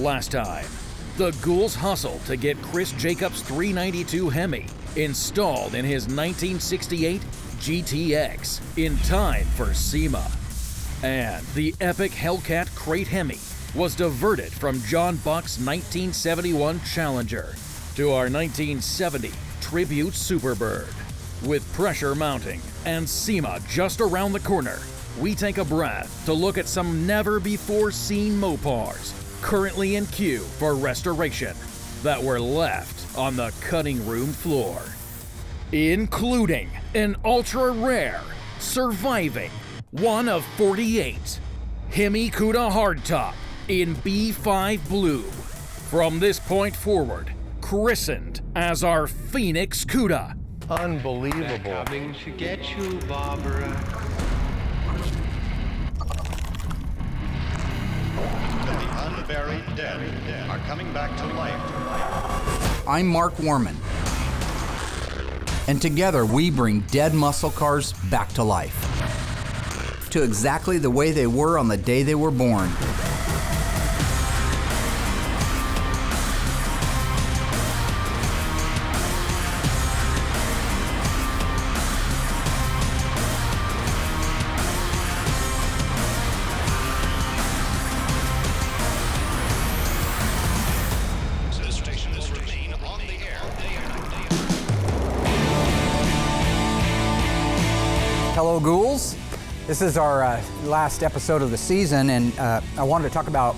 last time, the Ghouls hustle to get Chris Jacobs' 392 Hemi installed in his 1968 GTX in time for SEMA. And the epic Hellcat Crate Hemi was diverted from John Buck's 1971 Challenger to our 1970 Tribute Superbird. With pressure mounting and SEMA just around the corner, we take a breath to look at some never-before-seen Mopars currently in queue for restoration that were left on the cutting room floor, including an ultra-rare, surviving, one of 48, Hemi Cuda hardtop in B5 blue. From this point forward, christened as our Phoenix Cuda. Unbelievable. They're coming to get you, Barbara. The unburied dead are coming back to life. I'm Mark Warman, and together we bring dead muscle cars back to life, to exactly the way they were on the day they were born. Hello, Ghouls. This is our last episode of the season, and I wanted to talk about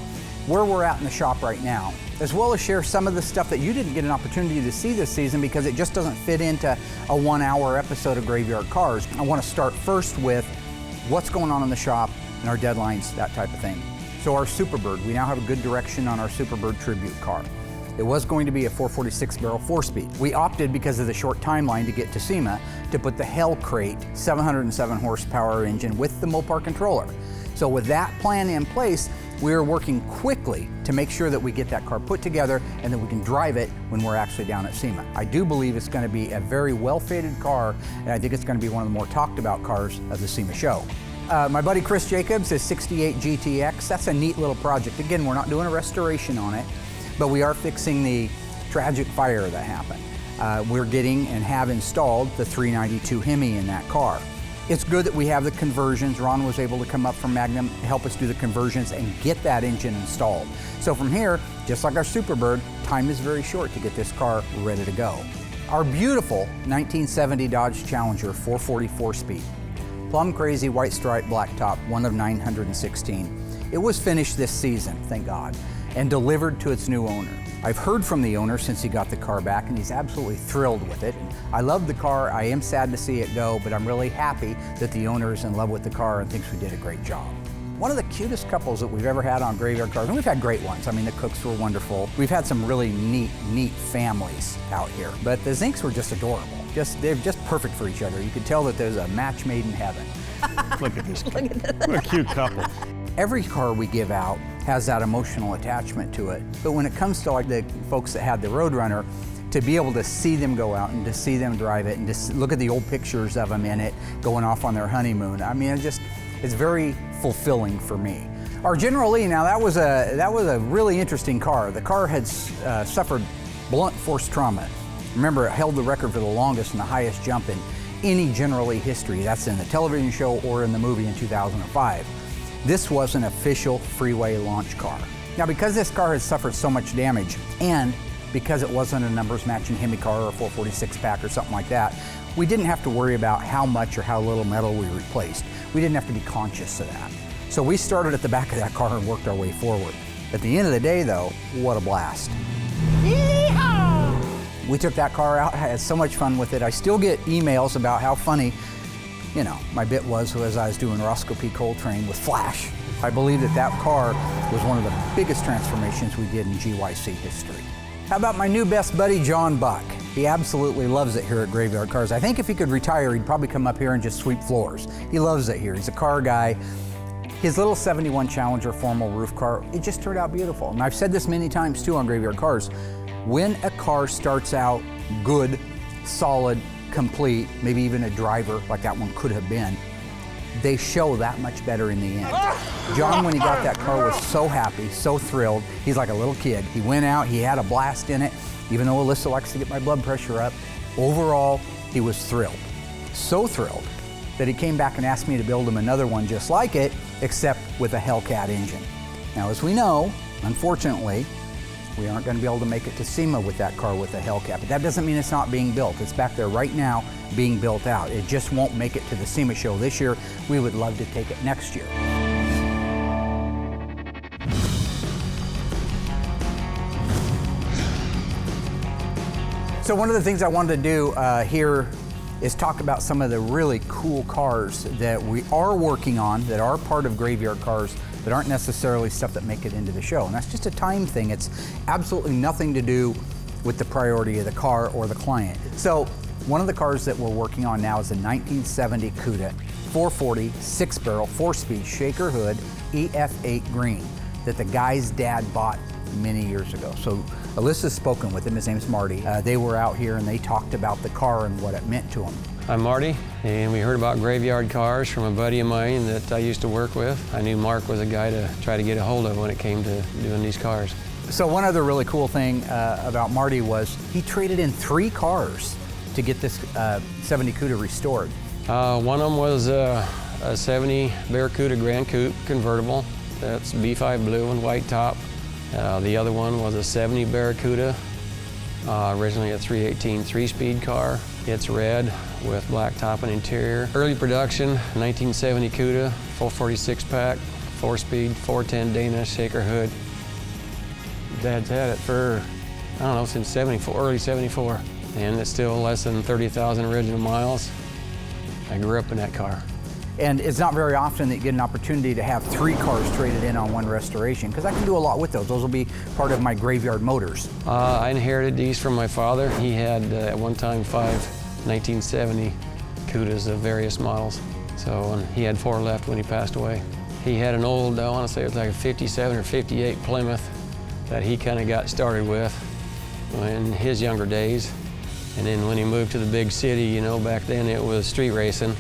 where we're at in the shop right now, as well as share some of the stuff that you didn't get an opportunity to see this season because it just doesn't fit into a 1-hour episode of Graveyard Cars. I want to start first with what's going on in the shop and our deadlines, that type of thing. So our Superbird, we now have a good direction on our Superbird tribute car. It was going to be a 446 barrel 4-speed. We opted, because of the short timeline to get to SEMA, to put the Hell Crate 707 horsepower engine with the Mopar controller. So with that plan in place, we are working quickly to make sure that we get that car put together and that we can drive it when we're actually down at SEMA. I do believe it's going to be a very well-fated car, and I think it's going to be one of the more talked about cars of the SEMA show. My buddy Chris Jacobs, his 68 GTX, that's a neat little project. Again, we're not doing a restoration on it, but we are fixing the tragic fire that happened. We're getting and have installed the 392 Hemi in that car. It's good that we have the conversions. Ron was able to come up from Magnum to help us do the conversions and get that engine installed. So from here, just like our Superbird, time is very short to get this car ready to go. Our beautiful 1970 Dodge Challenger 444 speed. Plum crazy white stripe black top, one of 916. It was finished this season, thank God, and delivered to its new owner. I've heard from the owner since he got the car back, and he's absolutely thrilled with it. I love the car. I am sad to see it go, but I'm really happy that the owner is in love with the car and thinks we did a great job. One of the cutest couples that we've ever had on Graveyard Cars, and we've had great ones. I mean, the Cooks were wonderful. We've had some really neat families out here, but the Zinks were just adorable. They're just perfect for each other. You could tell that there's a match made in heaven. Look at this. What a cute couple. Every car we give out has that emotional attachment to it. But when it comes to like the folks that had the Roadrunner, to be able to see them go out and to see them drive it and just look at the old pictures of them in it going off on their honeymoon, I mean, it's very fulfilling for me. Our General Lee, now that was a really interesting car. The car had suffered blunt force trauma. Remember, it held the record for the longest and the highest jump in any General Lee history. That's in the television show or in the movie in 2005. This was an official freeway launch car. Now, because this car has suffered so much damage, and because it wasn't a numbers matching Hemi car or a 446 pack or something like that, we didn't have to worry about how much or how little metal we replaced. We didn't have to be conscious of that. So we started at the back of that car and worked our way forward. At the end of the day though, what a blast. Yeehaw! We took that car out, had so much fun with it. I still get emails about how funny, you know, my bit was as I was doing Roscoe P. Coltrane with Flash. I believe that car was one of the biggest transformations we did in GYC history. How about my new best buddy, John Buck? He absolutely loves it here at Graveyard Cars. I think if he could retire, he'd probably come up here and just sweep floors. He loves it here. He's a car guy. His little 71 Challenger formal roof car, it just turned out beautiful. And I've said this many times too on Graveyard Cars. When a car starts out good, solid, complete, maybe even a driver like that one could have been, they show that much better in the end. John, when he got that car, was so happy, so thrilled. He's like a little kid. He went out, he had a blast in it, even though Alyssa likes to get my blood pressure up. Overall, he was thrilled. So thrilled that he came back and asked me to build him another one just like it, except with a Hellcat engine. Now, as we know, unfortunately, we aren't going to be able to make it to SEMA with that car with a Hellcat, but that doesn't mean it's not being built. It's back there right now being built out. It just won't make it to the SEMA show this year. We would love to take it next year. So one of the things I wanted to do here is talk about some of the really cool cars that we are working on, that are part of Graveyard Cars, that aren't necessarily stuff that make it into the show. And that's just a time thing. It's absolutely nothing to do with the priority of the car or the client. So one of the cars that we're working on now is a 1970 Cuda 440 6-barrel 4-speed shaker hood EF8 green that the guy's dad bought many years ago. So Alyssa's spoken with him, his name's Marty. They were out here and they talked about the car and what it meant to him. I'm Marty, and we heard about Graveyard Cars from a buddy of mine that I used to work with. I knew Mark was a guy to try to get a hold of when it came to doing these cars. So one other really cool thing about Marty was he traded in 3 cars to get this 70 Cuda restored. One of them was a 70 Barracuda Grand Coupe convertible. That's B5 blue and white top. The other one was a 70 Barracuda, originally a 318 3-speed car. It's red with black top and interior. Early production, 1970 Cuda, full 46-pack, 4-speed, 410 Dana shaker hood. Dad's had it for, I don't know, since 74, early 74. And it's still less than 30,000 original miles. I grew up in that car. And it's not very often that you get an opportunity to have 3 cars traded in on one restoration, because I can do a lot with those. Those will be part of my graveyard motors. I inherited these from my father. He had at one time 5 1970 Cudas of various models. So and he had 4 left when he passed away. He had an old, I want to say it was like a 57 or 58 Plymouth that he kind of got started with in his younger days. And then when he moved to the big city, you know, back then it was street racing.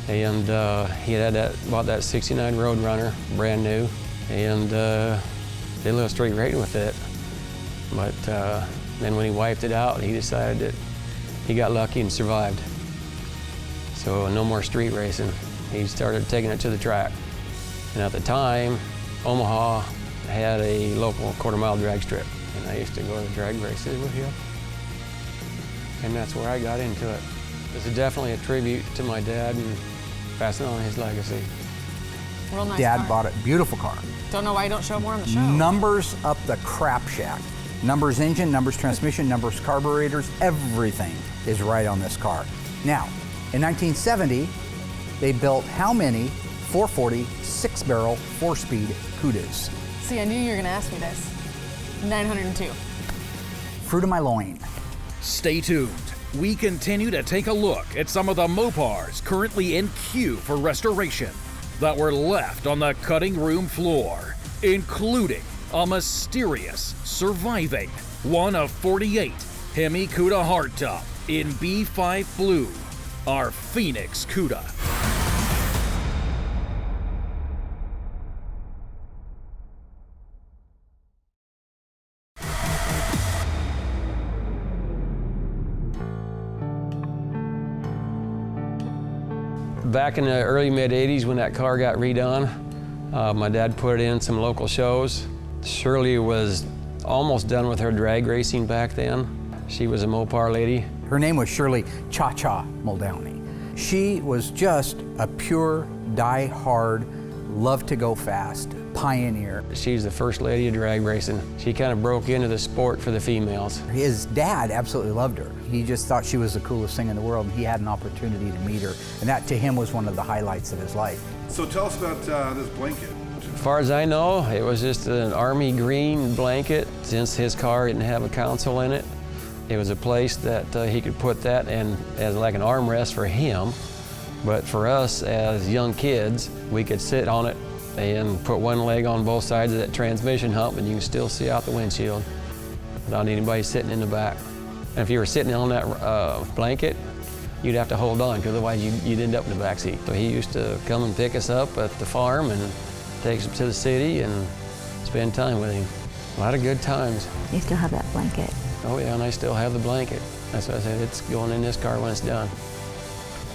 And he had bought that 69 Roadrunner, brand new, and did a little street racing with it. But then when he wiped it out, he decided that he got lucky and survived. So no more street racing. He started taking it to the track. And at the time, Omaha had a local quarter-mile drag strip. And I used to go to the drag races with him. And that's where I got into it. This is definitely a tribute to my dad and passing on his legacy. Real nice Dad car. bought it, beautiful car. Don't know why you don't show more on the show. Numbers up the crap shack. Numbers engine, numbers transmission, numbers carburetors, everything is right on this car. Now, in 1970, they built how many 440 6-barrel 4-speed Cudas? See, I knew you were going to ask me this. 902. Fruit of my loin. Stay tuned. We continue to take a look at some of the Mopars currently in queue for restoration that were left on the cutting room floor, including a mysterious, surviving 1 of 48 Hemi Cuda hardtop in B5 blue, our Phoenix Cuda. Back in the early mid-'80s when that car got redone, my dad put it in some local shows. Shirley was almost done with her drag racing back then. She was a Mopar lady. Her name was Shirley Cha-Cha Muldowney. She was just a pure, die-hard, love to go fast pioneer. She's the first lady of drag racing. She kind of broke into the sport for the females. His dad absolutely loved her. He just thought she was the coolest thing in the world, and he had an opportunity to meet her. And that, to him, was one of the highlights of his life. So tell us about this blanket. As far as I know, it was just an army green blanket. Since his car didn't have a console in it, it was a place that he could put that and as like an armrest for him. But for us as young kids, we could sit on it and put one leg on both sides of that transmission hump, and you can still see out the windshield without anybody sitting in the back. And if you were sitting on that blanket, you'd have to hold on, because otherwise you'd end up in the back seat. So he used to come and pick us up at the farm and take us to the city and spend time with him. A lot of good times. You still have that blanket? Oh yeah, and I still have the blanket. That's what I said, it's going in this car when it's done.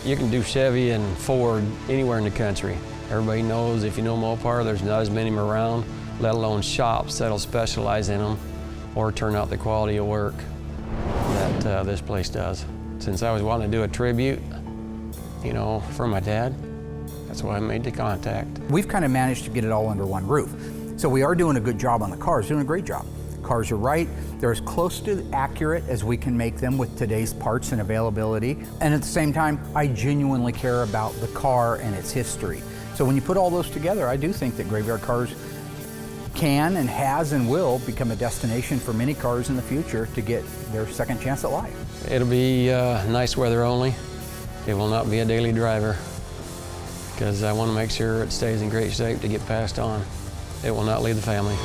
You can do Chevy and Ford anywhere in the country. Everybody knows, if you know Mopar, there's not as many of them around, let alone shops that'll specialize in them or turn out the quality of work that this place does. Since I was wanting to do a tribute, you know, for my dad, that's why I made the contact. We've kind of managed to get it all under one roof. So we are doing a good job on the cars, doing a great job. Cars are right, they're as close to accurate as we can make them with today's parts and availability. And at the same time, I genuinely care about the car and its history. So when you put all those together, I do think that Graveyard Carz can and has and will become a destination for many cars in the future to get their second chance at life. It'll be nice weather only. It will not be a daily driver, because I want to make sure it stays in great shape to get passed on. It will not leave the family.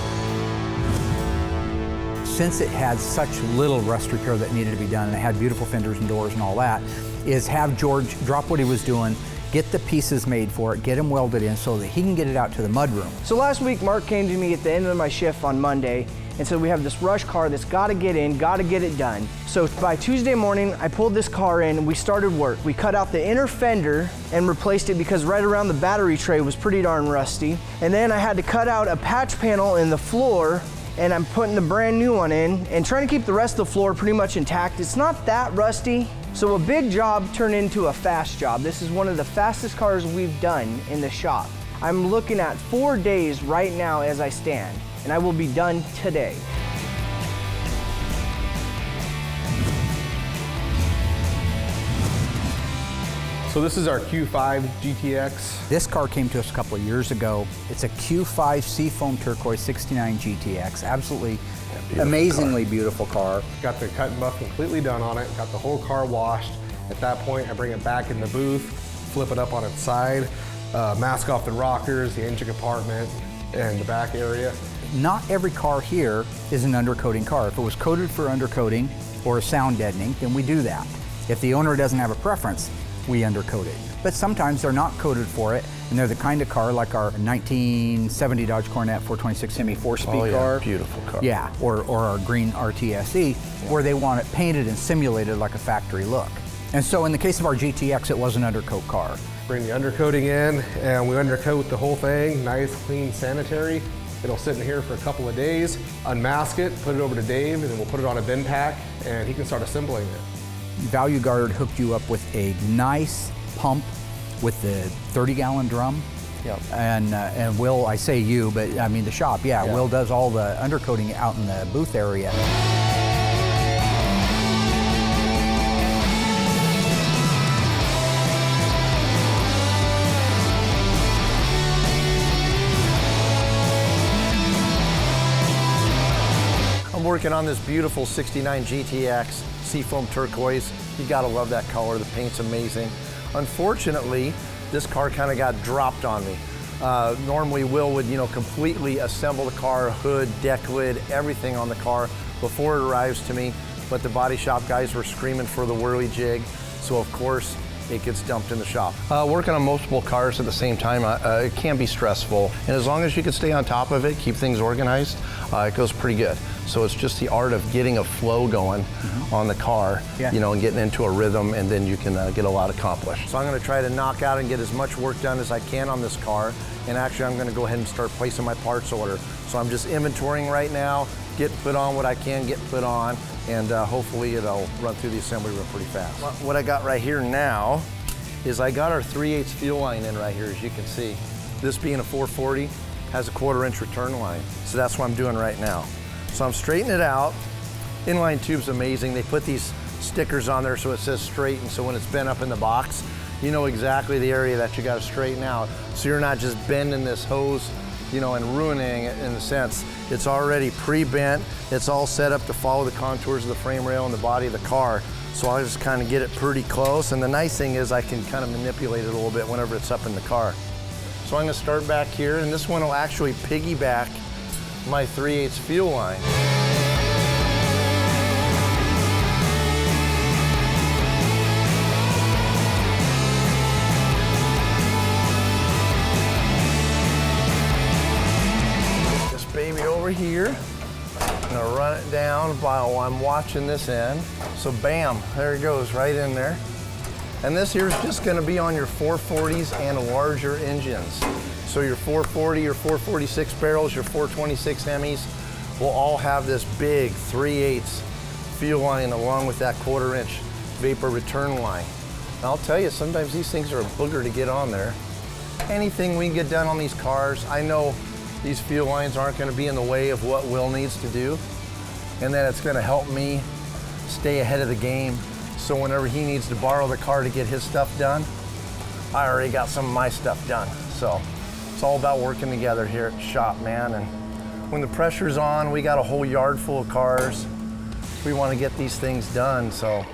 Since it had such little rust repair that needed to be done, and it had beautiful fenders and doors and all that, is have George drop what he was doing, get the pieces made for it, get them welded in so that he can get it out to the mudroom. So last week, Mark came to me at the end of my shift on Monday and said, we have this rush car that's got to get in, got to get it done. So by Tuesday morning, I pulled this car in and we started work. We cut out the inner fender and replaced it because right around the battery tray was pretty darn rusty. And then I had to cut out a patch panel in the floor, and I'm putting the brand new one in and trying to keep the rest of the floor pretty much intact. It's not that rusty. So a big job turned into a fast job. This is one of the fastest cars we've done in the shop. I'm looking at 4 days right now as I stand, and I will be done today. So this is our Q5 GTX. This car came to us a couple of years ago. It's a Q5 Seafoam Turquoise 69 GTX. Absolutely amazingly beautiful car. Got the cut and buff completely done on it. Got the whole car washed. At that point, I bring it back in the booth, flip it up on its side, mask off the rockers, the engine compartment, and the back area. Not every car here is an undercoating car. If it was coated for undercoating or a sound deadening, then we do that. If the owner doesn't have a preference, we undercoat it. But sometimes they're not coated for it, and they're the kind of car like our 1970 Dodge Coronet 426 Hemi 4-speed car. Beautiful car. Yeah, or our green RTSE, where they want it painted and simulated like a factory look. And so in the case of our GTX, it was an undercoat car. Bring the undercoating in, and we undercoat the whole thing, nice, clean, sanitary. It'll sit in here for a couple of days, unmask it, put it over to Dave, and then we'll put it on a bin pack, and he can start assembling it. Value Guard hooked you up with a nice pump with the 30-gallon drum. Yep. And Will, I say you, but I mean the shop, yeah. Will does all the undercoating out in the booth area. I'm working on this beautiful 69 GTX Seafoam Turquoise. You gotta love that color, the paint's amazing. Unfortunately, this car kind of got dropped on me. Normally Will would, completely assemble the car, hood, deck lid, everything on the car before it arrives to me, but the body shop guys were screaming for the whirly jig, so of course it gets dumped in the shop. Working on multiple cars at the same time, it can be stressful, and as long as you can stay on top of it, keep things organized, it goes pretty good. So it's just the art of getting a flow going on the car, and getting into a rhythm, and then you can get a lot accomplished. So I'm gonna try to knock out and get as much work done as I can on this car, and actually I'm gonna go ahead and start placing my parts order. So I'm just inventorying right now, get put on what I can get put on, and hopefully it'll run through the assembly room pretty fast. What I got right here now is I got our 3/8 fuel line in right here, as you can see. This being a 440, has a 1/4-inch return line. So that's what I'm doing right now. So I'm straightening it out. Inline tube's amazing. They put these stickers on there so it says straight, and so when it's bent up in the box, you know exactly the area that you gotta straighten out. So you're not just bending this hose, and ruining it in a sense. It's already pre-bent. It's all set up to follow the contours of the frame rail and the body of the car. So I just kind of get it pretty close. And the nice thing is I can kind of manipulate it a little bit whenever it's up in the car. So I'm gonna start back here, and this one will actually piggyback my 3/8 fuel line. over here. I'm gonna run it down while I'm watching this end. So bam, there it goes, right in there. And this here is just gonna be on your 440s and larger engines. So your 440, your 446 barrels, your 426 Hemis will all have this big 3/8 fuel line along with that 1/4 inch vapor return line. And I'll tell you, sometimes these things are a booger to get on there. Anything we can get done on these cars, I know these fuel lines aren't gonna be in the way of what Will needs to do, and that it's gonna help me stay ahead of the game. So whenever he needs to borrow the car to get his stuff done, I already got some of my stuff done. So it's all about working together here at the shop, man. And when the pressure's on, we got a whole yard full of cars. We want to get these things done, so.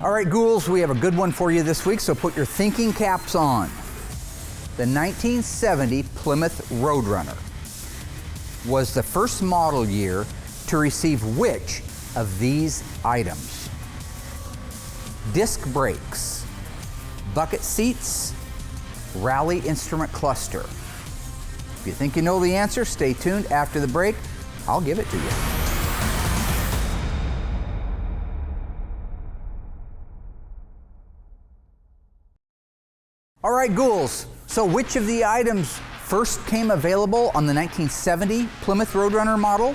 All right, Ghouls, we have a good one for you this week, so put your thinking caps on. The 1970 Plymouth Roadrunner was the first model year to receive which of these items? Disc brakes, bucket seats, rally instrument cluster. If you think you know the answer, stay tuned. After the break, I'll give it to you. All right, Ghouls, so which of the items first came available on the 1970 Plymouth Roadrunner model?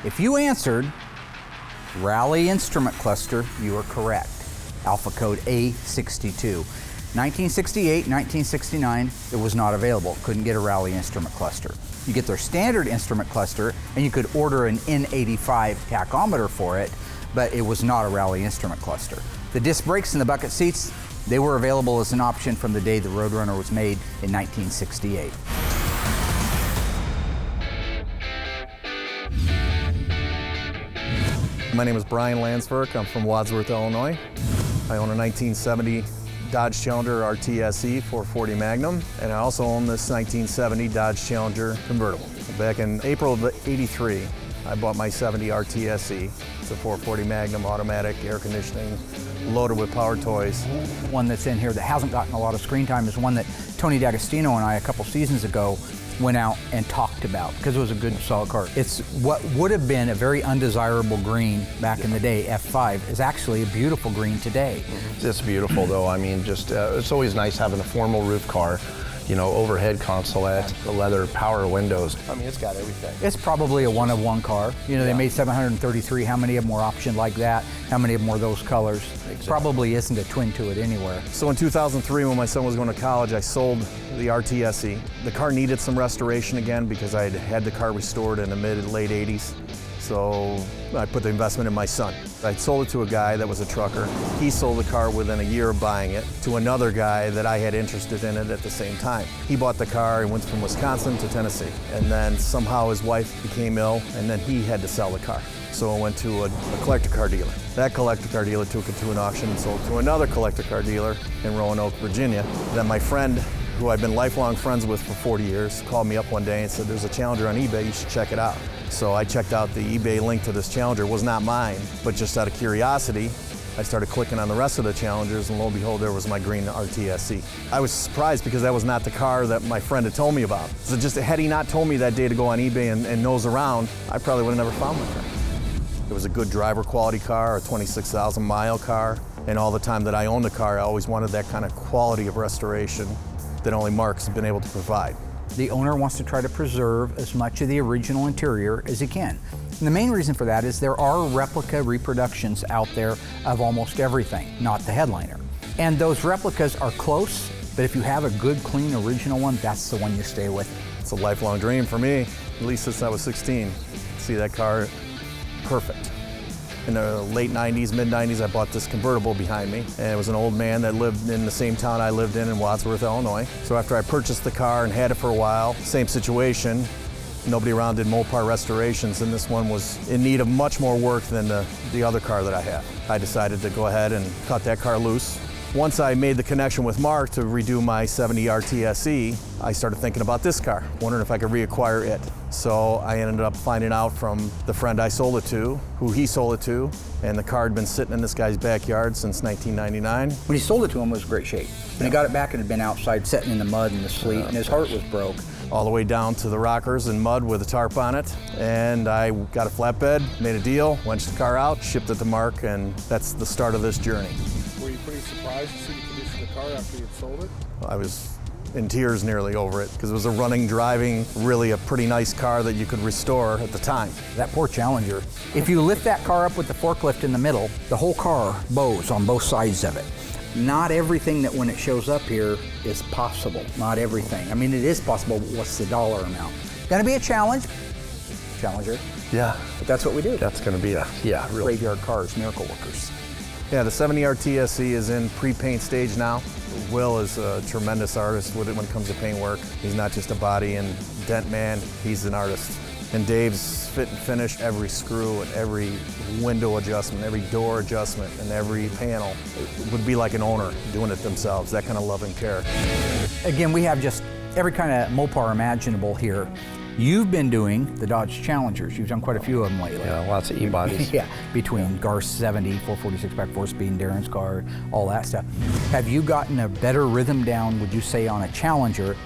If you answered rally instrument cluster, you are correct. Alpha code A62. 1968, 1969, it was not available. Couldn't get a rally instrument cluster. You get their standard instrument cluster, and you could order an N85 tachometer for it, but it was not a rally instrument cluster. The disc brakes and the bucket seats, they were available as an option from the day the Roadrunner was made in 1968. My name is Brian Lansford. I'm from Wadsworth, Illinois. I own a 1970 Dodge Challenger RTSE 440 Magnum, and I also own this 1970 Dodge Challenger convertible. Back in April of '83, I bought my 70 RTSE. It's a 440 Magnum automatic, air conditioning, loaded with power toys. One that's in here that hasn't gotten a lot of screen time is one that Tony D'Agostino and I a couple seasons ago went out and talked about because it was a good solid car. It's what would have been a very undesirable green back in the day, F5, is actually a beautiful green today. It's beautiful though. I mean, just it's always nice having a formal roof car, you know, overhead consolette, the leather power windows. I mean, it's got everything. It's probably a one-of-one car. You know, they made 733. How many of them were optioned like that? How many of them were those colors? Exactly. Probably isn't a twin to it anywhere. So in 2003, when my son was going to college, I sold the RTSE. The car needed some restoration again because I had the car restored in the mid-late 80s. So I put the investment in my son. I sold it to a guy that was a trucker. He sold the car within a year of buying it to another guy that I had interested in it at the same time. He bought the car and went from Wisconsin to Tennessee. And then somehow his wife became ill and then he had to sell the car. So I went to a collector car dealer. That collector car dealer took it to an auction and sold it to another collector car dealer in Roanoke, Virginia. Then my friend, who I've been lifelong friends with for 40 years, called me up one day and said, there's a Challenger on eBay, you should check it out. So I checked out the eBay link to this Challenger. It was not mine, but just out of curiosity, I started clicking on the rest of the Challengers, and lo and behold, there was my green RTSE. I was surprised because that was not the car that my friend had told me about. So just had he not told me that day to go on eBay and nose around, I probably would have never found my car. It was a good driver quality car, a 26,000 mile car, and all the time that I owned the car, I always wanted that kind of quality of restoration that only Mark's been able to provide. The owner wants to try to preserve as much of the original interior as he can. And the main reason for that is there are replica reproductions out there of almost everything, not the headliner. And those replicas are close, but if you have a good, clean, original one, that's the one you stay with. It's a lifelong dream for me, at least since I was 16. See that car, perfect. In the late 90s, mid 90s, I bought this convertible behind me, and it was an old man that lived in the same town I lived in Wadsworth, Illinois. So after I purchased the car and had it for a while, same situation, nobody around did Mopar restorations, and this one was in need of much more work than the other car that I had. I decided to go ahead and cut that car loose. Once I made the connection with Mark to redo my 70 RTSE, I started thinking about this car, wondering if I could reacquire it. So I ended up finding out from the friend I sold it to, who he sold it to, and the car had been sitting in this guy's backyard since 1999. When he sold it to him, it was in great shape. When he got it back, it had been outside, sitting in the mud and the sleet, and his heart was broke. all the way down to the rockers and mud with a tarp on it. And I got a flatbed, made a deal, wenched the car out, shipped it to Mark, and that's the start of this journey. Were you pretty surprised to see the condition of the car after you had sold it? I was in tears nearly over it because it was a running, driving, really a pretty nice car that you could restore at the time. That poor Challenger. If you lift that car up with the forklift in the middle, the whole car bows on both sides of it. Not everything that when it shows up here is possible. Not everything. I mean, it is possible, but what's the dollar amount? Gonna be a challenge. Challenger. Yeah. But that's what we do. That's gonna be real. Graveyard cars, miracle workers. Yeah, the 70 RTSE is in pre-paint stage now. Will is a tremendous artist when it comes to paint work. He's not just a body and dent man, he's an artist. And Dave's fit and finish every screw and every window adjustment, every door adjustment, and every panel. It would be like an owner doing it themselves, that kind of love and care. Again, we have just every kind of Mopar imaginable here. You've been doing the Dodge Challengers. You've done quite a few of them lately. Yeah, lots of E-bodies. Yeah, between Gar's 70, 446 back 4-speed, and Darren's car, all that stuff. Have you gotten a better rhythm down, would you say, on a Challenger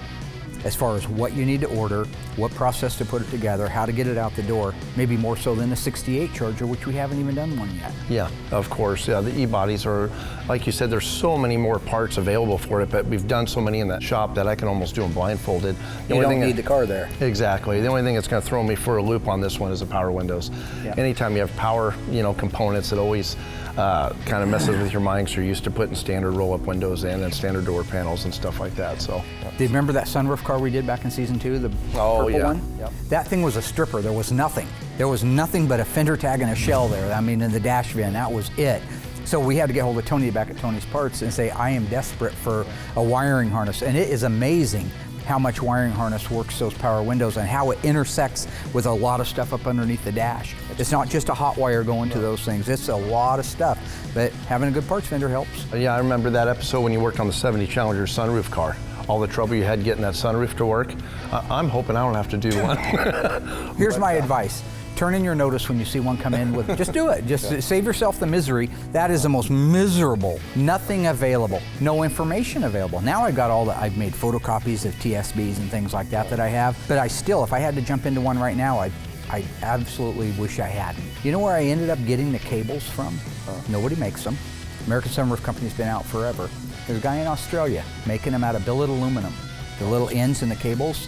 as far as what you need to order, what process to put it together, how to get it out the door, maybe more so than the 68 Charger, which we haven't even done one yet? Yeah, of course. Yeah, the E-bodies are, like you said, there's so many more parts available for it, but we've done so many in that shop that I can almost do them blindfolded. You don't need the car there. Exactly. The only thing that's going to throw me for a loop on this one is the power windows. Yeah. Anytime you have power, components, it always kind of messes with your mind because you're used to putting standard roll-up windows in and standard door panels and stuff like that. So. Do you remember that sunroof car we did back in season 2, the purple one? Yep. That thing was a stripper. There was nothing. There was nothing but a fender tag and a shell there. I mean, in the dash bin, that was it. So we had to get hold of Tony back at Tony's Parts and say, I am desperate for a wiring harness. And it is amazing how much wiring harness works those power windows and how it intersects with a lot of stuff up underneath the dash. It's not just a hot wire going to those things, it's a lot of stuff, but having a good parts vendor helps. Yeah, I remember that episode when you worked on the 70 Challenger sunroof car. All the trouble you had getting that sunroof to work. I'm hoping I don't have to do one. Here's my advice. Turn in your notice when you see one come in with, just do it. Just save yourself the misery. That is the most miserable. Nothing available. No information available. Now I've got I've made photocopies of TSBs and things like that I have, but I still, if I had to jump into one right now, I absolutely wish I hadn't. You know where I ended up getting the cables from? Nobody makes them. American Sunroof Company's been out forever. There's a guy in Australia making them out of billet aluminum. The little ends in the cables.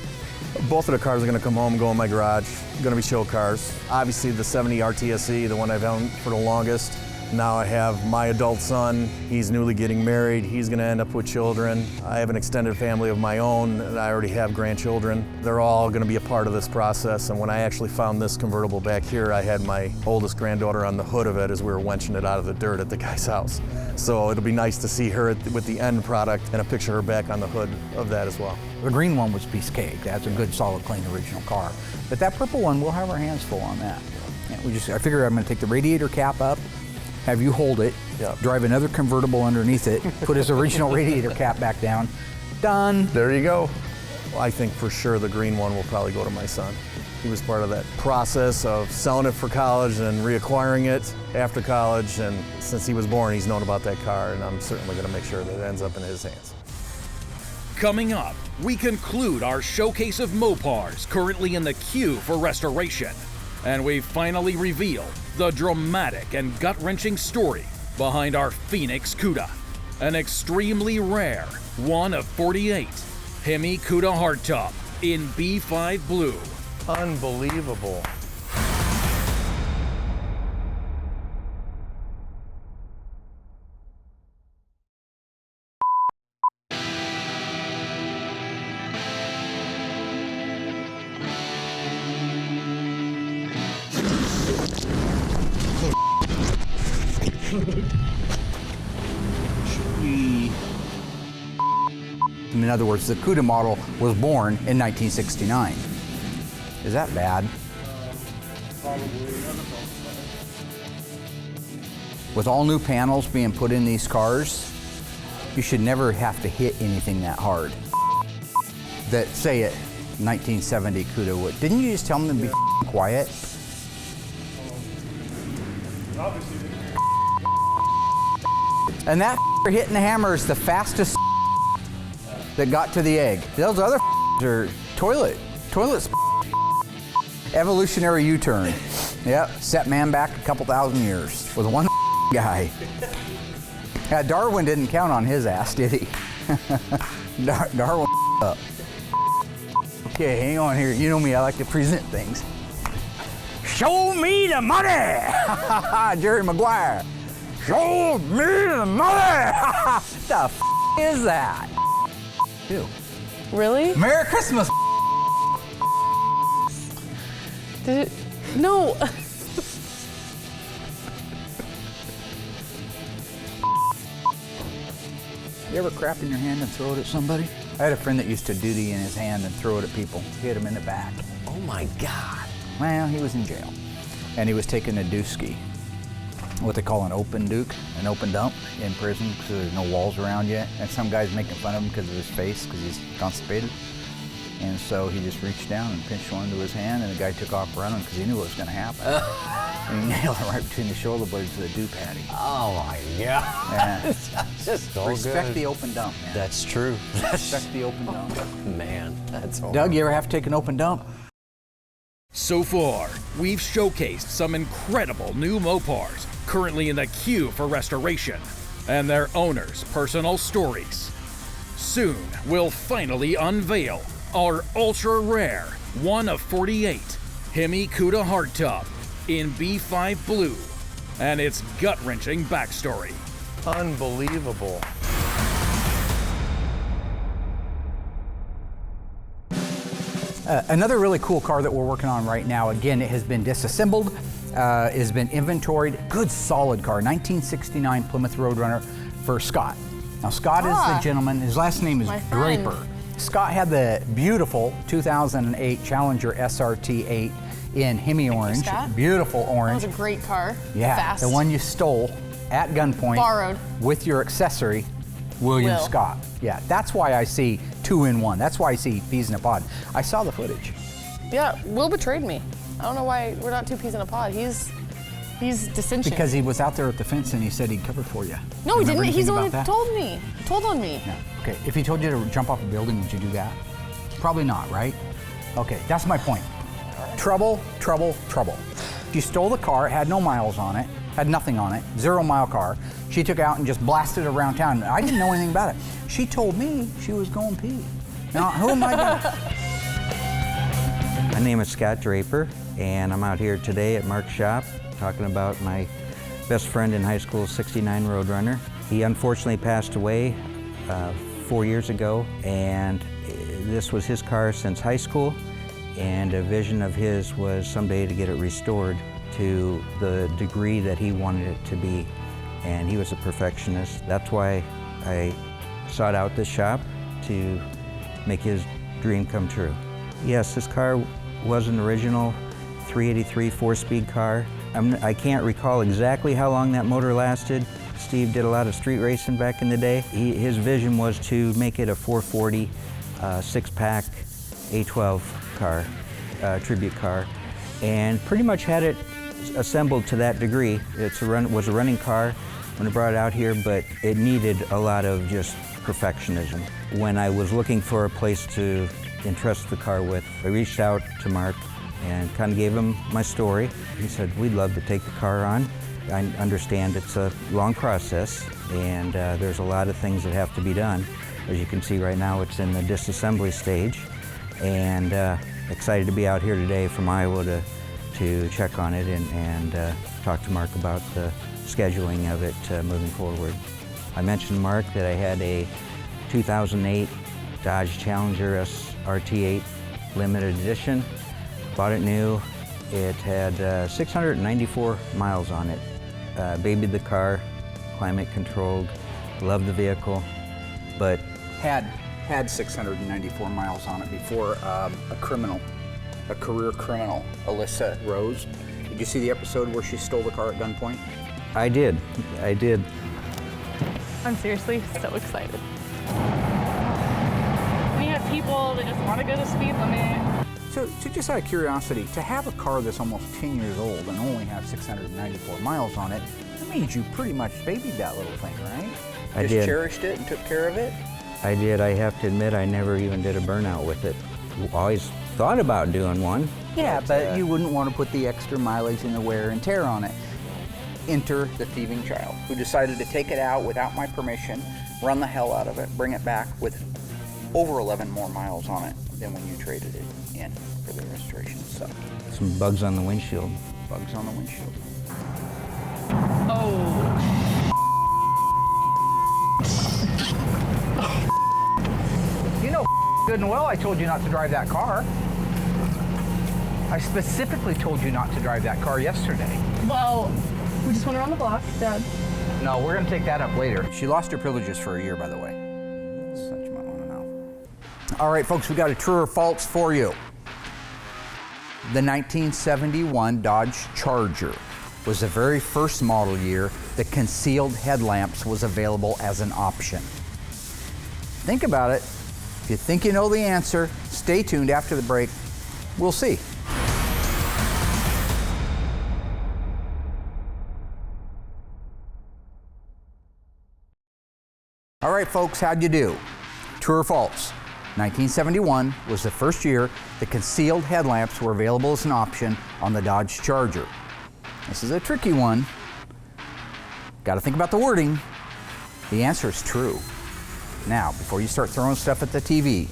Both of the cars are going to come home, go in my garage, going to be show cars. Obviously the 70 RTSE, the one I've owned for the longest. Now I have my adult son, he's newly getting married, he's going to end up with children. I have an extended family of my own, and I already have grandchildren. They're all going to be a part of this process, and when I actually found this convertible back here, I had my oldest granddaughter on the hood of it as we were wenching it out of the dirt at the guy's house. So it'll be nice to see her with the end product and a picture of her back on the hood of that as well. The green one was a piece of cake. That's a good, solid, clean, original car. But that purple one, we'll have our hands full on that. And I figure I'm going to take the radiator cap up, have you hold it, drive another convertible underneath it, put his original radiator cap back down, done. There you go. Well, I think for sure the green one will probably go to my son. He was part of that process of selling it for college and reacquiring it after college, and since he was born, he's known about that car, and I'm certainly going to make sure that it ends up in his hands. Coming up, we conclude our showcase of Mopars currently in the queue for restoration. And we finally reveal the dramatic and gut-wrenching story behind our Phoenix Cuda, an extremely rare 1 of 48 Hemi Cuda hardtop in B5 blue. Unbelievable. In other words, the Cuda model was born in 1969. Is that bad? With all new panels being put in these cars, you should never have to hit anything that hard. That, say it, 1970 Cuda would. Didn't you just tell them to be quiet? And that hitting the hammer is the fastest that got to the egg. Those other are Toilet's evolutionary U-turn. Yep, set man back a couple thousand years with one guy. Darwin didn't count on his ass, did he? Darwin up. Okay, hang on here. You know me, I like to present things. Show me the money! Jerry Maguire. Show me the money! The f is that? Ew. Really? Merry Christmas! Did it? No. You ever crap in your hand and throw it at somebody? I had a friend that used to duty in his hand and throw it at people, hit him in the back. Oh my God. Well, he was in jail. And he was taking a dooski, what they call an open duke, an open dump in prison, because there's no walls around yet. And some guy's making fun of him because of his face, because he's constipated. And so he just reached down and pinched one into his hand, and the guy took off running because he knew what was going to happen. And he nailed it right between the shoulder blades of the dew patty. Oh my God. Yeah. That's just so Respect good. the open dump, man. That's true. Respect the open dump. Man, that's all. Doug, you ever have to take an open dump? So far, we've showcased some incredible new Mopars currently in the queue for restoration and their owners' personal stories. Soon, we'll finally unveil our ultra-rare 1 of 48 Hemi Cuda hardtop in B5 blue and its gut-wrenching backstory. Unbelievable. Another really cool car that we're working on right now, again, it has been disassembled, has been inventoried. Good solid car, 1969 Plymouth Roadrunner for Scott. Now Scott is the gentleman, his last name is Draper. Scott had the beautiful 2008 Challenger SRT8 in Hemi orange, beautiful orange. That was a great car. Yeah, Fast. the one you stole at gunpoint. Borrowed. With your accessory, William Scott. Yeah, that's why I see 2 in 1. That's why I see peas in a pod. I saw the footage. Yeah, Will betrayed me. I don't know why we're not 2 peas in a pod. He's dissension. Because he was out there at the fence and he said he'd cover for you. No, he Remember didn't. He's the anything one about who that? told me. Told on me. No. Okay, if he told you to jump off a building, would you do that? Probably not, right? Okay, that's my point. Trouble, trouble, trouble. She stole the car, it had no miles on it, had nothing on it, 0-mile car. She took it out and just blasted it around town. I didn't know anything about it. She told me she was going pee. Now, who am I to? My name is Scott Draper, and I'm out here today at Mark's shop talking about my best friend in high school, 69 Roadrunner. He unfortunately passed away 4 years ago, and this was his car since high school, and a vision of his was someday to get it restored to the degree that he wanted it to be, and he was a perfectionist. That's why I sought out this shop to make his dream come true. Yes, this car was an original 383 4-speed car. I can't recall exactly how long that motor lasted. Steve did a lot of street racing back in the day. His vision was to make it a 440 6-pack A12 car, tribute car, and pretty much had it assembled to that degree. It was a running car when I brought it out here, but it needed a lot of just perfectionism. When I was looking for a place to entrust the car with, I reached out to Mark and kind of gave him my story. He said, we'd love to take the car on. I understand it's a long process, and there's a lot of things that have to be done. As you can see right now, it's in the disassembly stage, and excited to be out here today from Iowa to check on it and talk to Mark about the scheduling of it moving forward. I mentioned to Mark that I had a 2008 Dodge Challenger SRT8 limited edition. Bought it new. It had 694 miles on it. Babied the car, climate controlled, loved the vehicle, but had 694 miles on it before a career criminal, Alyssa Rose. Did you see the episode where she stole the car at gunpoint? I did. I'm seriously so excited. When you have people that just want to go the speed limit. So just out of curiosity, to have a car that's almost 10 years old and only have 694 miles on it, that means you pretty much babied that little thing, right? I did. Cherished it and took care of it? I did. I have to admit, I never even did a burnout with it. Always thought about doing one. Yeah, but you wouldn't want to put the extra mileage and the wear and tear on it. Enter the thieving child who decided to take it out without my permission, run the hell out of it, bring it back with over 11 more miles on it than when you traded it in for the restoration. So, Some bugs on the windshield. bugs on the windshield. You know good and well I told you not to drive that car. I specifically told you not to drive that car yesterday. Well, we just went around the block, Dad. No, we're gonna take that up later. She lost her privileges for a year, by the way. Such you might wanna know. All right, folks, we got a true or false for you. The 1971 Dodge Charger was the very first model year that concealed headlamps was available as an option. Think about it. If you think you know the answer, stay tuned after the break. We'll see. All right, folks, how'd you do? True or false? 1971 was the first year that concealed headlamps were available as an option on the Dodge Charger. This is a tricky one. Got to think about the wording. The answer is true. Now, before you start throwing stuff at the TV,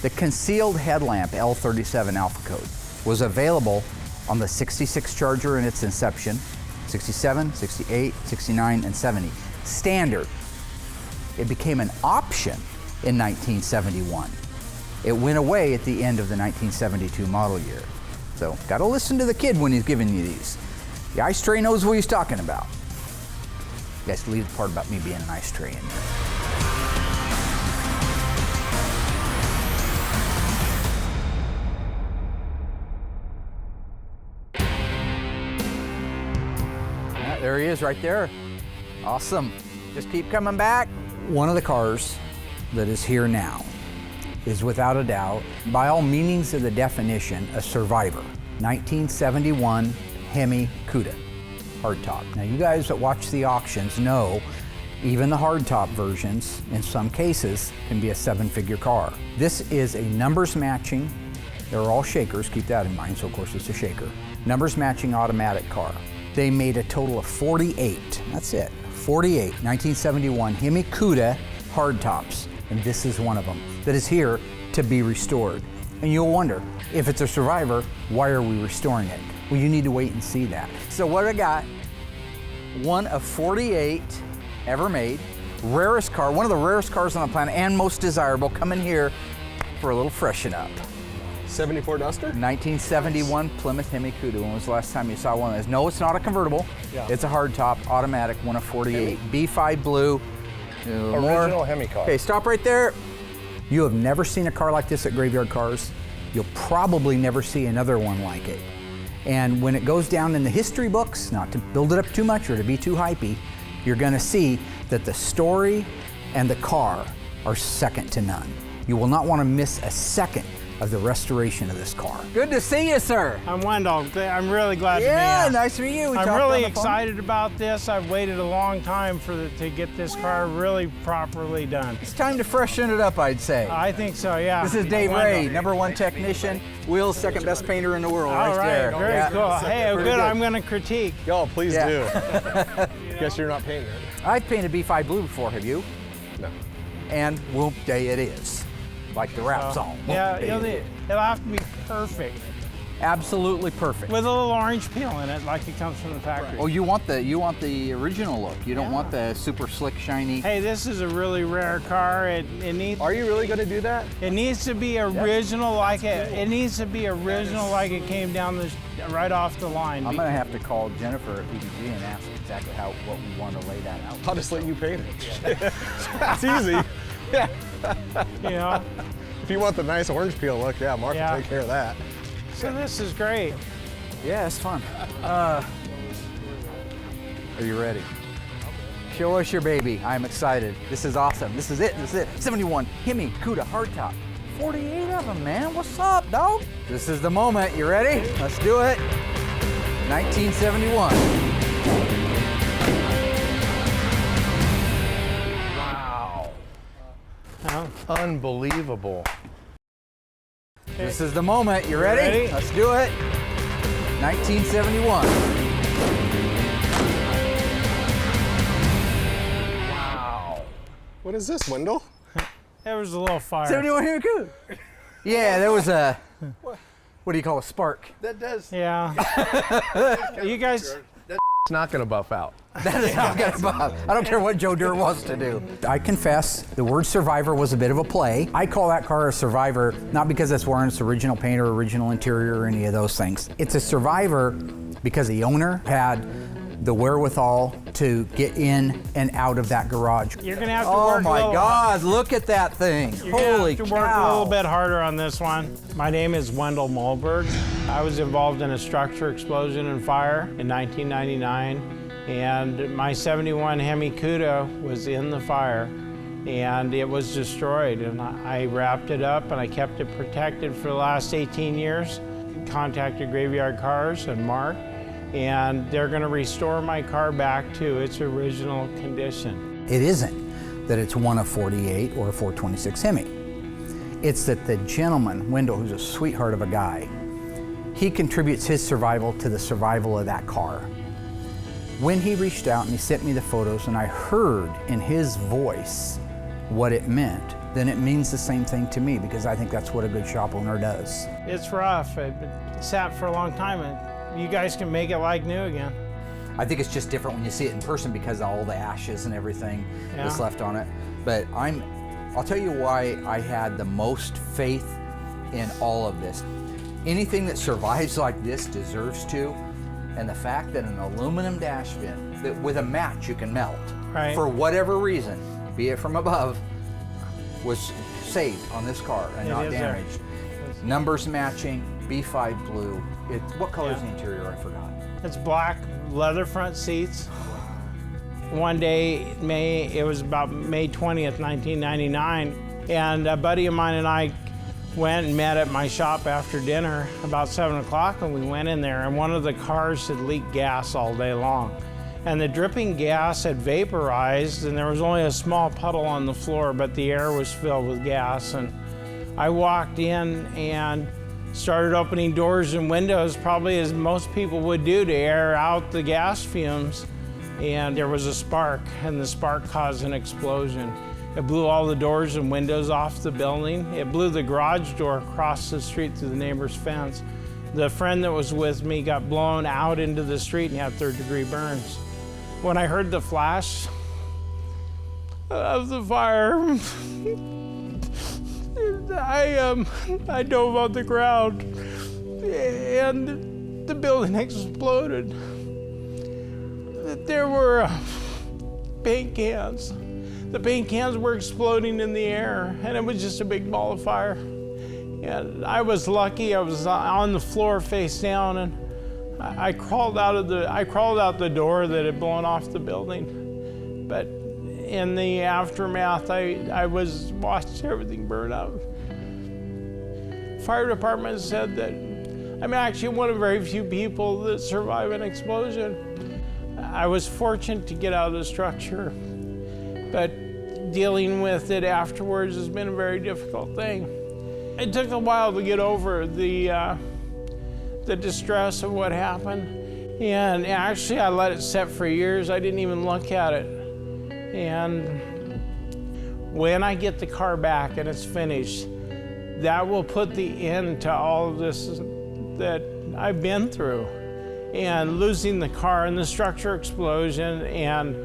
the concealed headlamp L37 alpha code was available on the 66 Charger in its inception, 67, 68, 69, and 70. Standard. It became an option in 1971. It went away at the end of the 1972 model year. So, gotta listen to the kid when he's giving you these. The ice tray knows what he's talking about. You guys leave the part about me being an ice tray in there. Yeah, there he is right there. Awesome. Just keep coming back. One of the cars that is here now is without a doubt, by all meanings of the definition, a survivor. 1971 Hemi Cuda hardtop. Now you guys that watch the auctions know even the hardtop versions, in some cases, can be a 7-figure car. This is a numbers matching, they're all shakers, keep that in mind, so of course it's a shaker. Numbers matching automatic car. They made a total of 48, that's it, 48 1971 Hemi Cuda hardtops, and this is one of them that is here to be restored. And you'll wonder, if it's a survivor, why are we restoring it? Well, you need to wait and see that. So what I got, one of 48 ever made, rarest car, one of the rarest cars on the planet and most desirable, coming here for a little freshen up. 74 Duster? 1971 Plymouth Hemi Cuda. When was the last time you saw one of those? No, it's not a convertible. Yeah. It's a hardtop, automatic, one of 48. B5 blue. Original Hemi car. Okay, stop right there. You have never seen a car like this at Graveyard Cars. You'll probably never see another one like it. And when it goes down in the history books, not to build it up too much or to be too hypey, you're gonna see that the story and the car are second to none. You will not want to miss a second of the restoration of this car. Good to see you, sir. I'm Wendell. I'm really glad to be Yeah, here. nice to meet you. We I'm talked really on the phone. excited about this. I've waited a long time to get this car really properly done. It's time to freshen it up, I'd say. I think so, yeah. This is Dave Ray, #1 technician, Will's second best painter in the world. All right, there. very Yeah. cool. Hey, good. I'm going to critique. Oh, please Yeah. do. Guess you're not painting it. I've painted B5 blue before, have you? No. And Whoop Day it is, like the rap song. Yeah, Whoop Day it is. it'll have to be perfect. Absolutely perfect. With a little orange peel in it, like it comes from the factory. Oh, you want the original look. You don't want the super slick, shiny. Hey, this is a really rare car. It needs. Are you really going to do that? It needs to be original, like it. It needs to be original, like it came down right off the line. I'm gonna have to call Jennifer at PDG and ask exactly what we want to lay that out. I'll just let you paint it. It's easy. Yeah. You know. If you want the nice orange peel look, yeah, Mark will take care of that. So this is great. Yeah, it's fun. Are you ready? Show us your baby. I'm excited. This is awesome. This is it. This is it. 71 Hemi Cuda hardtop. 48 of them, man. What's up, dog? This is the moment. You ready? Let's do it. 1971. Wow. Unbelievable. This is the moment. You ready? Let's do it. 1971. Wow. What is this, Wendell? There was a little fire. 71 Hemi Cuda. Yeah, there was a, what do you call a spark? That does. Yeah. You guys. That's not gonna buff out. That is not gonna buff. I don't care what Joe Dirt wants to do. I confess, the word survivor was a bit of a play. I call that car a survivor, not because it's wearing its original paint or original interior or any of those things. It's a survivor because the owner had the wherewithal to get in and out of that garage. You're gonna have to oh work my a little, God, look at that thing. Holy to cow. work a little bit harder on this one. My name is Wendell Mohlberg. I was involved in a structure explosion and fire in 1999, and my 71 Hemi Cuda was in the fire, and it was destroyed, and I wrapped it up and I kept it protected for the last 18 years. Contacted Graveyard Carz and Mark, and they're going to restore my car back to its original condition. It isn't that it's one of 48 or a 426 Hemi. It's that the gentleman, Wendell, who's a sweetheart of a guy, he contributes his survival to the survival of that car. When he reached out and he sent me the photos and I heard in his voice what it meant, then it means the same thing to me, because I think that's what a good shop owner does. It's rough. It sat for a long time, and you guys can make it like new again. I think it's just different when you see it in person because of all the ashes and everything that's left on it. But I'll tell you why I had the most faith in all of this. Anything that survives like this deserves to, and the fact that an aluminum dash vent that with a match you can melt, for whatever reason, be it from above, was saved on this car and not damaged. Numbers matching, B5 blue. What color is the interior? I forgot. It's black, leather front seats. One day, it was about May 20th, 1999, and a buddy of mine and I went and met at my shop after dinner about 7 o'clock, and we went in there, and one of the cars had leaked gas all day long. And the dripping gas had vaporized, and there was only a small puddle on the floor, but the air was filled with gas. And I walked in and started opening doors and windows, probably as most people would do, to air out the gas fumes. And there was a spark, and the spark caused an explosion. It blew all the doors and windows off the building. It blew the garage door across the street through the neighbor's fence. The friend that was with me got blown out into the street and had third-degree burns. When I heard the flash of the fire, I dove on the ground, and the building exploded. There were paint cans. The paint cans were exploding in the air, and it was just a big ball of fire. And I was lucky. I was on the floor face down, and I crawled out the door that had blown off the building. But in the aftermath, I watched everything burn up. Fire department said that I'm actually one of very few people that survive an explosion. I was fortunate to get out of the structure, but dealing with it afterwards has been a very difficult thing. It took a while to get over the distress of what happened. And actually, I let it set for years. I didn't even look at it. And when I get the car back and it's finished, that will put the end to all of this that I've been through. And losing the car and the structure explosion and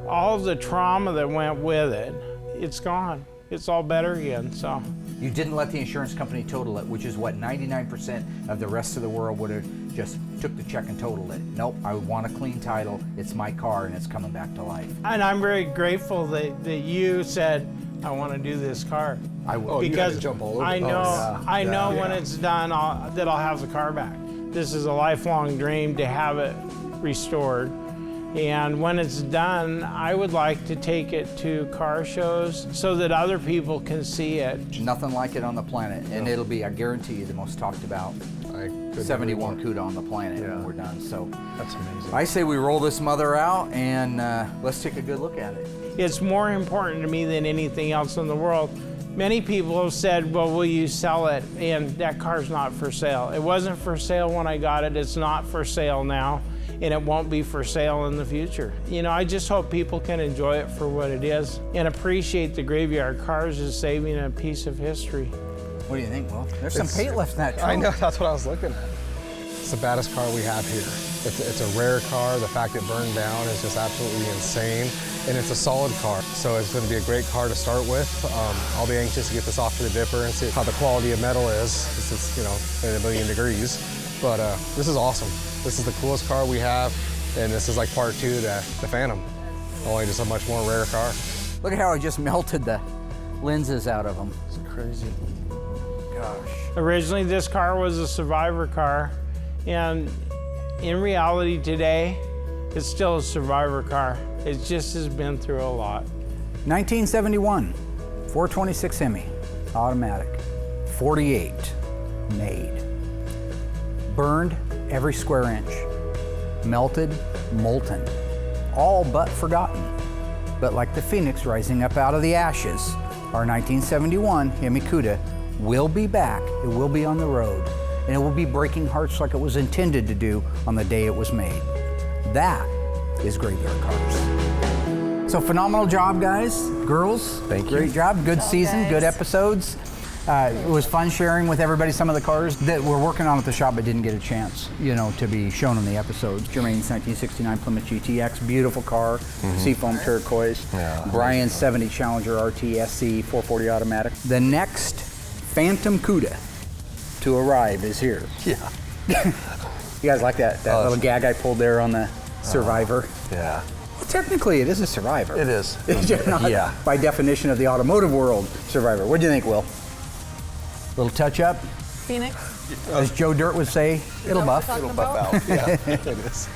all of the trauma that went with it, it's gone. It's all better again, so. You didn't let the insurance company total it, which is what 99% of the rest of the world would have just took the check and totaled it. Nope, I want a clean title, it's my car, and it's coming back to life. And I'm very grateful that you said, I want to do this car. I will. Because jump all over. I know when it's done that I'll have the car back. This is a lifelong dream to have it restored. And when it's done, I would like to take it to car shows so that other people can see it. Nothing like it on the planet, and it'll be, I guarantee you, the most talked about 71 Cuda on the planet when we're done. So that's amazing. I say we roll this mother out and let's take a good look at it. It's more important to me than anything else in the world Many people have said, well, will you sell it? And that car's not for sale. It wasn't for sale when I got it. It's not for sale now, and it won't be for sale in the future. You know, I just hope people can enjoy it for what it is and appreciate the graveyard. Carz is saving a piece of history. What do you think, Will? There's some paint left in that trunk. I know, that's what I was looking at. It's the baddest car we have here. It's a rare car. The fact it burned down is just absolutely insane. And it's a solid car, so it's going to be a great car to start with. I'll be anxious to get this off to the dipper and see how the quality of metal is. This is, you know, at 1,000,000 degrees. But this is awesome. This is the coolest car we have, and this is like part 2 to the Phantom. Only just a much more rare car. Look at how I just melted the lenses out of them. It's crazy. Gosh. Originally, this car was a survivor car, and in reality today, it's still a survivor car. It just has been through a lot. 1971, 426 Hemi, automatic, 48 made. Burned every square inch, melted, molten, all but forgotten. But like the phoenix rising up out of the ashes, our 1971 Hemi Cuda will be back, it will be on the road, and it will be breaking hearts like it was intended to do on the day it was made. That is Graveyard Carz. So phenomenal job, guys, girls. Thank you. Great job, good season, guys. good episodes. It was fun sharing with everybody some of the cars that we're working on at the shop but didn't get a chance, you know, to be shown in the episodes. Jermaine's 1969 Plymouth GTX, beautiful car, seafoam turquoise. Yeah. Brian's 70 Challenger RT SC 440 automatic. The next Phantom Cuda to arrive is here. Yeah. You guys like that little gag I pulled there on the Survivor? Yeah. Well, technically, it is a Survivor. It is. It's just not, Yeah. by definition of the automotive world, Survivor. What do you think, Will? Little touch up? Phoenix. As Joe Dirt would say, it'll buff. It'll buff out. Yeah, it is.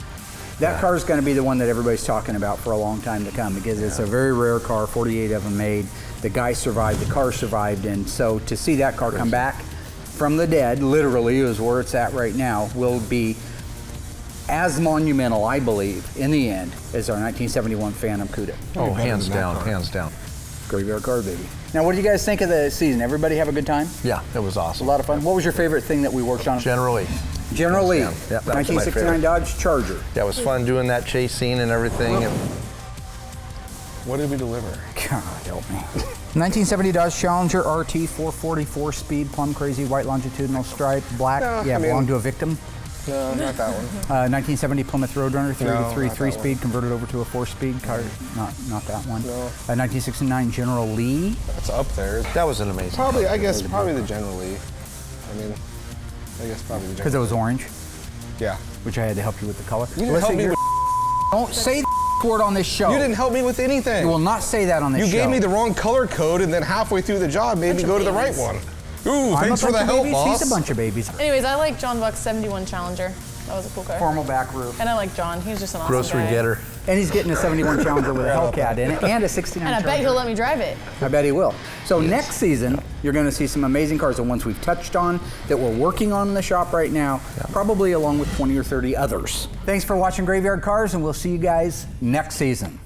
That car is going to be the one that everybody's talking about for a long time to come because it's a very rare car, 48 of them made. The guy survived, the car survived, and so to see that car come back from the dead, literally is where it's at right now, will be as monumental, I believe, in the end, as our 1971 Phantom Cuda. Oh, hands down, hands down. Graveyard car, baby. Now, what do you guys think of the season? Everybody have a good time? Yeah, it was A awesome. lot of fun. What was your favorite thing that we worked on? General Lee. General Lee, Yeah, that was my 1969 favorite. Dodge Charger. Yeah, it was fun doing that chase scene and everything. What did we deliver? God help me. 1970 Dodge Challenger RT 444 speed, plum crazy, white longitudinal stripe, black. No, yeah, I mean- belonged to a victim. No, not that one. 1970 Plymouth Roadrunner 3 No, to 3 not 3 that speed, converted over to a 4-speed car. Not that one. No. 1969 General Lee. That's up there. That was an amazing. Probably, I guess, probably the General Lee. I mean, I guess probably the Because it General. was orange, Yeah. which I had to help you with the color. You didn't help me with. Don't say the word on this show. You didn't help me with anything. You will not say that on this You show. gave me the wrong color code, and then halfway through the job, made me go to the right one. Ooh, I'm thanks a for the bunch of help, babies. boss. He's a bunch of babies. Anyways, I like John Buck's 71 Challenger. That was a cool car. Formal back roof. And I like John. He's just an awesome Grocery guy. getter. And he's getting a 71 Challenger with a Hellcat in it and a 69 And I bet Charger. he'll let me drive it. I bet he will. So next season, you're going to see some amazing cars, the ones we've touched on, that we're working on in the shop right now, probably along with 20 or 30 others. Thanks for watching Graveyard Carz, and we'll see you guys next season.